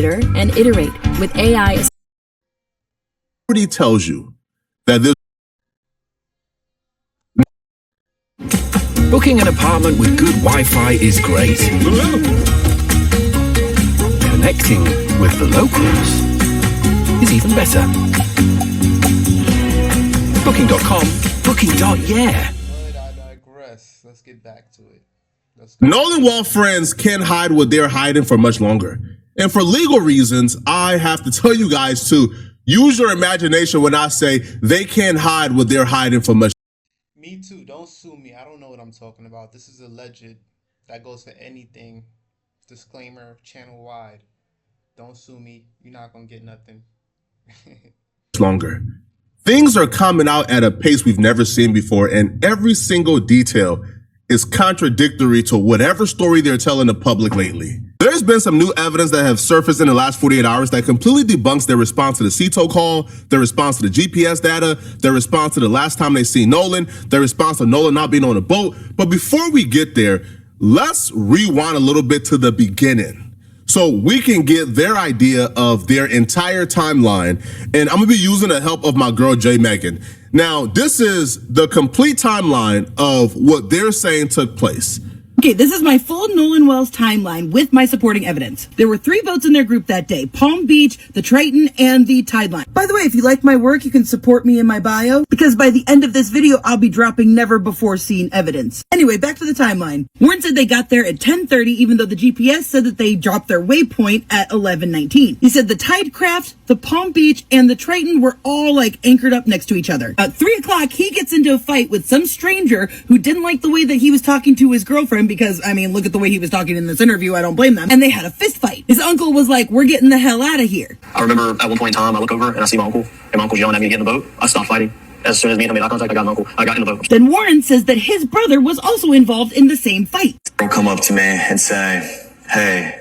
and iterate with AI. Already tells you that this. Booking an apartment with good Wi-Fi is great. Connecting with the locals is even better. Booking.com, booking.yeah. I digress. Let's get back to it. Nolan Wall friends can't hide what they're hiding for much longer. And for legal reasons, I have to tell you guys to use your imagination when I say they can't hide what they're hiding for much. Me too. Don't sue me. I don't know what I'm talking about. This is alleged. That goes for anything. Disclaimer, channel wide. Don't sue me. You're not going to get nothing. Longer. Things are coming out at a pace we've never seen before, and every single detail is contradictory to whatever story they're telling the public lately. There's been some new evidence that have surfaced in the last 48 hours that completely debunks their response to the CETO call, their response to the GPS data, their response to the last time they seen Nolan, their response to Nolan not being on a boat. But before we get there, let's rewind a little bit to the beginning so we can get their idea of their entire timeline. And I'm gonna be using the help of my girl, J. Megan. Now, this is the complete timeline of what they're saying took place. Okay, this is my full Nolan Wells timeline with my supporting evidence. There were 3 votes in their group that day: Palm Beach, the Triton, and the Tideline. By the way, if you like my work, you can support me in my bio, because by the end of this video, I'll be dropping never before seen evidence. Anyway, back to the timeline. Warren said they got there at 10:30, even though the GPS said that they dropped their waypoint at 11:19. He said the Tidecraft, the Palm Beach, and the Triton were all like anchored up next to each other. At 3 o'clock, he gets into a fight with some stranger who didn't like the way that he was talking to his girlfriend, because, I mean, look at the way he was talking in this interview. I don't blame them. And they had a fist fight. His uncle was like, "We're getting the hell out of here." I remember at one point in time, I look over and I see my uncle, and my uncle's yelling at me to get in the boat. I stopped fighting. As soon as me and him made eye contact, I got my uncle. I got in the boat. Then Warren says that his brother was also involved in the same fight. He'll come up to me and say, "Hey,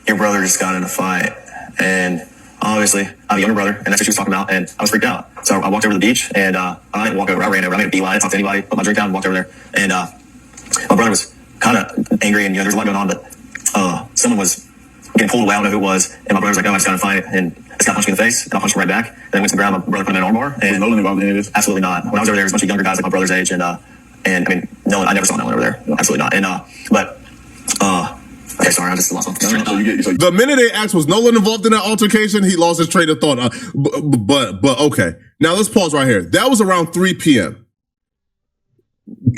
your brother just got in a fight." And obviously, I have a younger brother, and that's what she was talking about, and I was freaked out. So I walked over to the beach, and I didn't walk over. I ran over. I made a beeline. I didn't talk to anybody. Put my drink down and walked over there. And my brother was kind of angry, and, you know, there's a lot going on, but someone was getting pulled away. I don't know who it was. And my brother was like, "Oh, I just got in a fight." And this guy punched me in the face, and I punched him right back. And then went to the ground. My brother put him in an armbar. And Nolan involved in any of this? Absolutely not. When I was over there, there was a bunch of younger guys like my brother's age, and I mean, Nolan, I never saw Nolan over there. Absolutely not. And okay, sorry, I just lost something. The minute they asked, was Nolan involved in that altercation, he lost his train of thought. But okay. Now let's pause right here. That was around 3 p.m.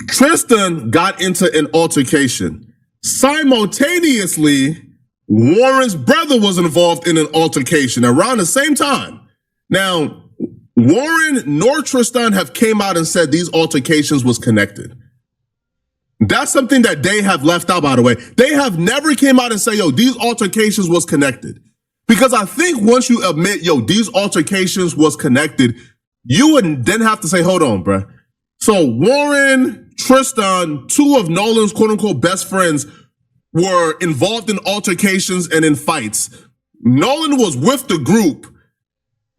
Tristan got into an altercation. Simultaneously, Warren's brother was involved in an altercation around the same time. Now, Warren nor Tristan have came out and said these altercations was connected. That's something that they have left out, by the way. They have never came out and say, "Yo, these altercations was connected." Because I think once you admit, "Yo, these altercations was connected," you would then have to say, "Hold on, bruh." So Warren, Tristan, 2 of Nolan's quote unquote best friends, were involved in altercations and in fights. Nolan was with the group,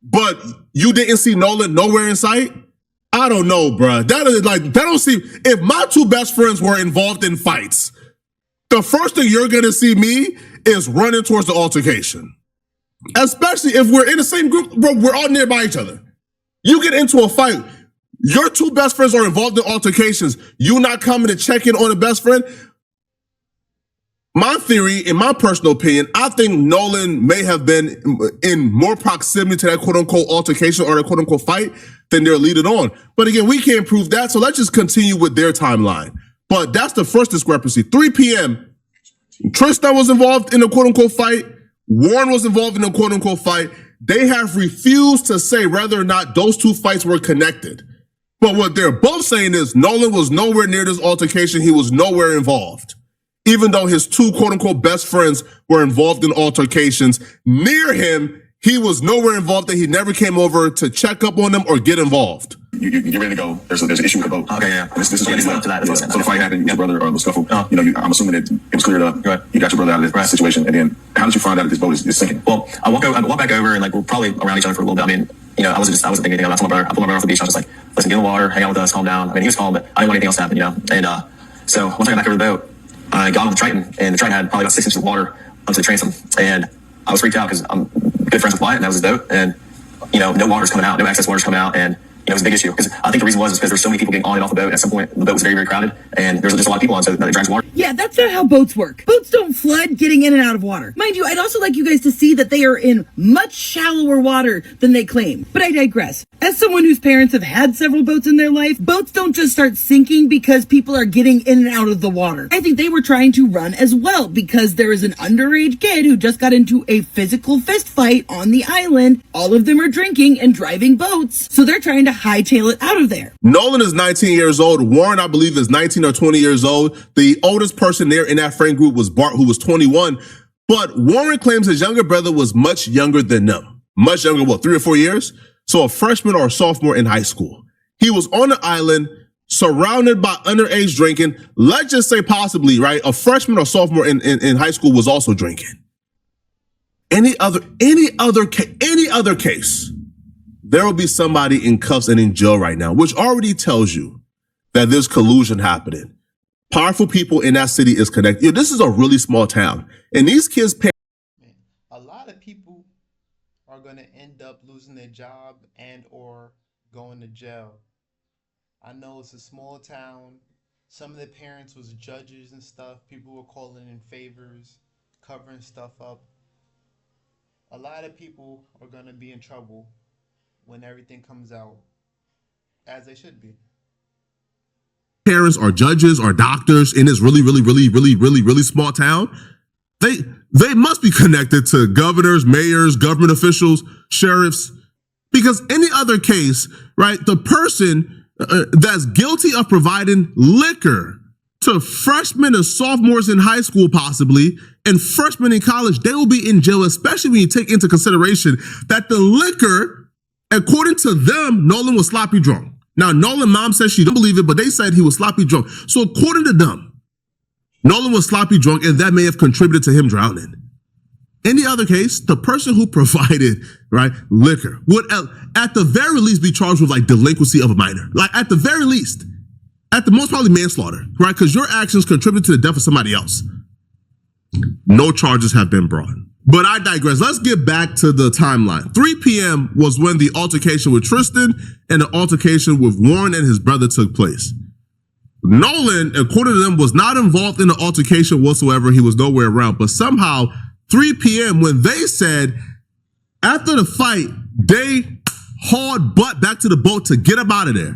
but you didn't see Nolan nowhere in sight? I don't know, bruh. That don't seem, if my 2 best friends were involved in fights, the first thing you're gonna see me is running towards the altercation. Especially if we're in the same group, bro, we're all nearby each other. You get into a fight, your 2 best friends are involved in altercations, you not coming to check in on a best friend? My theory, in my personal opinion, I think Nolan may have been in more proximity to that quote unquote altercation or that quote unquote fight than they're leading on. But again, we can't prove that, so let's just continue with their timeline. But that's the first discrepancy. 3 p.m., Tristan was involved in a quote unquote fight. Warren was involved in a quote unquote fight. They have refused to say whether or not those 2 fights were connected. But what they're both saying is Nolan was nowhere near this altercation. He was nowhere involved. Even though his 2 quote unquote best friends were involved in altercations near him, he was nowhere involved, and he never came over to check up on them or get involved. You're ready to go. There's an issue with the boat. Okay, yeah. This is Yeah, what to that. So the fight happened, your brother, or the scuffle, you know, I'm assuming that it was cleared up. Right. You got your brother out of this situation, and then how did you find out that this boat is sinking? Well, I walk back over, and like we're probably around each other for a little bit. I mean, you know, I wasn't thinking anything about it. I pulled my brother off the beach. I was just like, "Listen, get in the water, hang out with us, calm down." I mean, he was calm, but I didn't want anything else to happen, you know. And so once I got back over the boat, I got on the Triton, and the Triton had probably about 6 inches of water onto the transom. And I was freaked out because I'm good friends with Wyatt, and that was his boat. And, you know, no water's coming out, no access water's coming out. And, you know, it was a big issue because I think the reason was because there's so many people getting on and off the boat. At some point, the boat was very, very crowded, and there's just a lot of people on, so that it drags water. Yeah, that's not how boats work. Boats don't flood getting in and out of water. Mind you, I'd also like you guys to see that they are in much shallower water than they claim. But I digress. As someone whose parents have had several boats in their life, boats don't just start sinking because people are getting in and out of the water. I think they were trying to run as well because there is an underage kid who just got into a physical fist fight on the island. All of them are drinking and driving boats, so they're trying to hightail it out of there. Nolan is 19 years old. Warren, I believe, is 19 or 20 years old. The oldest person there in that friend group was Bart, who was 21. But Warren claims his younger brother was much younger than them. Much younger, what, 3 or 4 years? So a freshman or a sophomore in high school. He was on the island, surrounded by underage drinking. Let's just say possibly, right? A freshman or sophomore in high school was also drinking. Any other case, there will be somebody in cuffs and in jail right now, which already tells you that there's collusion happening. Powerful people in that city is connected. This is a really small town, and these kids pay. A lot of people are going to end up losing their job and or going to jail. I know it's a small town. Some of their parents was judges and stuff. People were calling in favors, covering stuff up. A lot of people are going to be in trouble when everything comes out, as they should be. Parents are judges or doctors in this really small town. They must be connected to governors, mayors, government officials, sheriffs, because any other case, right? The person that's guilty of providing liquor to freshmen and sophomores in high school, possibly, and freshmen in college, they will be in jail, especially when you take into consideration that the liquor, according to them, Nolan was sloppy drunk. Now, Nolan mom says she don't believe it, but they said he was sloppy drunk. So according to them, Nolan was sloppy drunk, and that may have contributed to him drowning. In the other case, the person who provided, right, liquor would at the very least be charged with like delinquency of a minor. Like at the very least, at the most probably manslaughter, right? Because your actions contribute to the death of somebody else. No charges have been brought. But I digress. Let's get back to the timeline. 3 p.m. was when the altercation with Tristan and the altercation with Warren and his brother took place. Nolan, according to them, was not involved in the altercation whatsoever. He was nowhere around. But somehow, 3 p.m., when they said after the fight, they hauled butt back to the boat to get him out of there.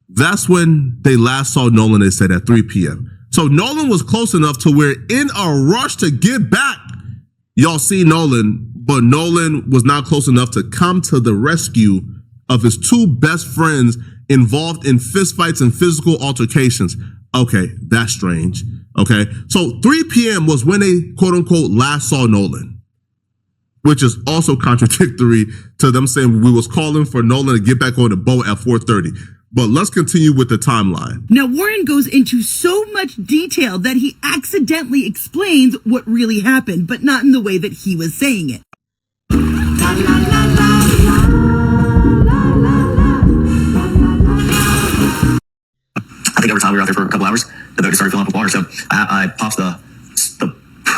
That's when they last saw Nolan, they said, at 3 p.m. So Nolan was close enough to where in a rush to get back, y'all see Nolan, but Nolan was not close enough to come to the rescue of his two best friends involved in fistfights and physical altercations. Okay, that's strange. Okay, so 3 p.m. was when they, quote unquote, last saw Nolan, which is also contradictory to them saying we was calling for Nolan to get back on the boat at 4:30. But let's continue with the timeline. Now, Warren goes into so much detail that he accidentally explains what really happened, but not in the way that he was saying it. I think every time we were out there for a couple hours, the boat just started filling up with water. So I popped the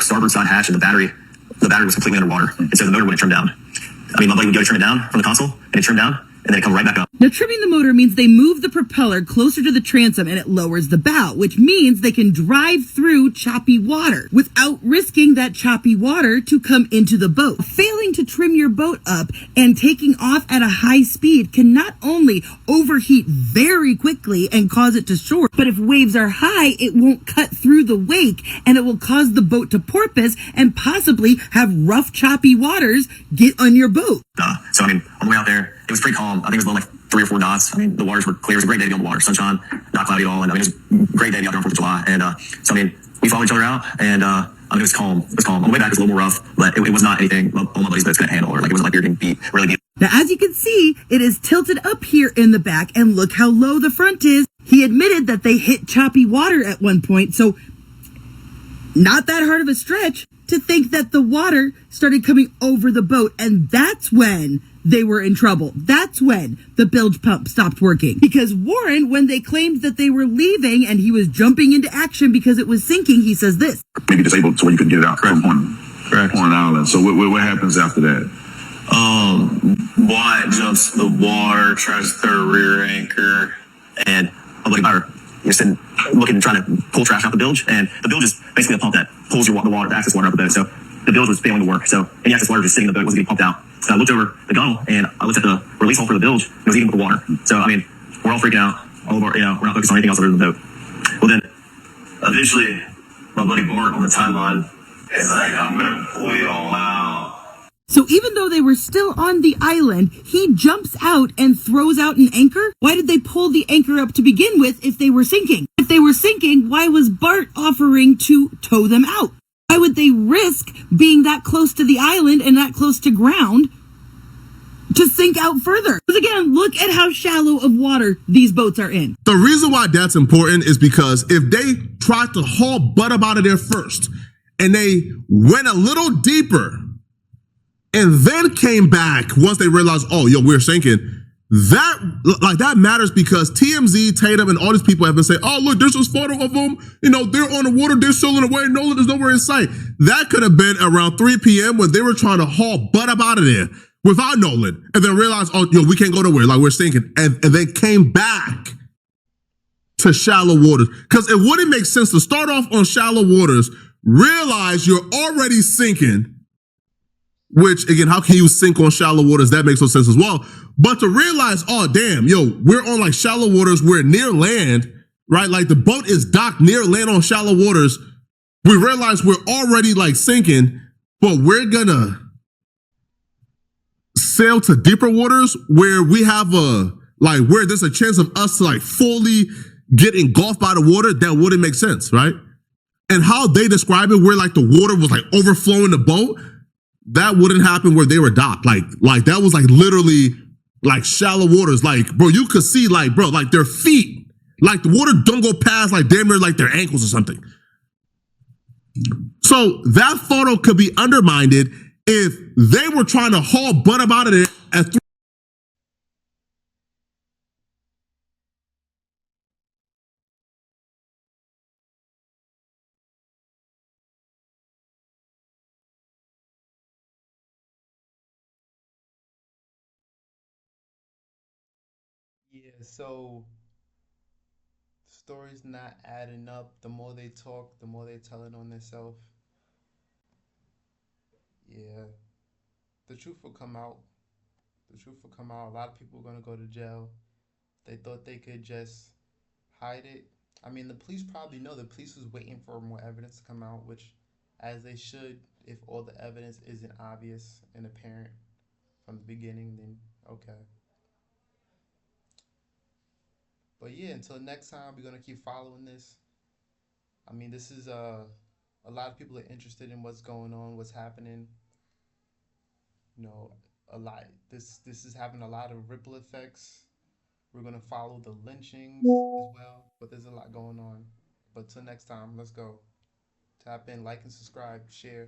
starboard side hatch, and the battery was completely underwater. And so the motor wouldn't trim down. I mean, my buddy would go to trim it down from the console, and it trimmed down, and then it comes right back up. Now, trimming the motor means they move the propeller closer to the transom and it lowers the bow, which means they can drive through choppy water without risking that choppy water to come into the boat. Failing to trim your boat up and taking off at a high speed can not only overheat very quickly and cause it to shore, but if waves are high, it won't cut through the wake and it will cause the boat to porpoise and possibly have rough, choppy waters get on your boat. So, I mean, on the way out there, it was pretty calm. I think it was blowing like 3 or 4 knots. I mean, the waters were clear. It was a great day to be on the water. Sunshine, not cloudy at all. And I mean, it was a great day to be out there on 4th of July. And so, I mean, we followed each other out, and I mean, it was calm. It was calm. On the way back, it was a little more rough, but it was not anything all my buddies' boats couldn't handle, or like it wasn't like we were getting beat, really beat. Now, as you can see, it is tilted up here in the back, and look how low the front is. He admitted that they hit choppy water at one point, so not that hard of a stretch to think that the water started coming over the boat, and that's when they were in trouble. That's when the bilge pump stopped working. Because Warren, when they claimed that they were leaving and he was jumping into action because it was sinking, he says this. Maybe disabled to where you couldn't get it out from one Right. On an island. So what happens after that? Wyatt jumps the water, tries to throw a rear anchor, and my buddy Byron, you're sitting looking, trying to pull trash out the bilge, and the bilge is basically a pump that pulls the water, the access water out the boat. So the bilge was failing to work. So any access water just sitting in the boat wasn't getting pumped out. So I looked over the gunnel and I looked at the release hole for the bilge. And it was eating with the water. So I mean, we're all freaking out. All of our, we're not focused on anything else other than the boat. Well then, eventually, my buddy Bart on the timeline is like, I'm gonna pull you all out. So even though they were still on the island, he jumps out and throws out an anchor? Why did they pull the anchor up to begin with if they were sinking? If they were sinking, why was Bart offering to tow them out? Why would they risk being that close to the island and that close to ground to sink out further? Because again, look at how shallow of water these boats are in. The reason why that's important is because if they tried to haul butt up out of there first and they went a little deeper and then came back once they realized, oh, yo, we're sinking, that matters because TMZ, Tatum, and all these people have been saying, oh, look, there's this photo of them. You know, they're on the water, they're sailing away. Nolan is nowhere in sight. That could have been around 3 p.m. when they were trying to haul butt up out of there without Nolan and then realized, oh, yo, we can't go nowhere. Like, we're sinking. And they came back to shallow waters. Because it wouldn't make sense to start off on shallow waters, realize you're already sinking, which, again, how can you sink on shallow waters? That makes no sense as well. But to realize, oh, damn, yo, we're on like shallow waters. We're near land, right? Like the boat is docked near land on shallow waters. We realize we're already like sinking, but we're gonna sail to deeper waters where we have where there's a chance of us to like fully get engulfed by the water. That wouldn't make sense, right? And how they describe it, where like the water was like overflowing the boat, that wouldn't happen where they were docked. Like that was like literally like shallow waters. Like, bro, you could see like, bro, like their feet, like the water don't go past like damn near like their ankles or something. So that photo could be undermined if they were trying to haul butt up out of there at 3. Yeah, so story's not adding up. The more they talk, the more they tell it on themselves. Yeah, the truth will come out. The truth will come out. A lot of people are gonna go to jail. They thought they could just hide it. I mean, the police probably know. The police was waiting for more evidence to come out, which, as they should, if all the evidence isn't obvious and apparent from the beginning, then okay. But yeah, until next time, we're gonna keep following this. I mean, this is a lot of people are interested in what's going on, what's happening. You know, a lot. This is having a lot of ripple effects. We're gonna follow the lynchings as well, but there's a lot going on. But till next time, let's go. Tap in, like and subscribe, share.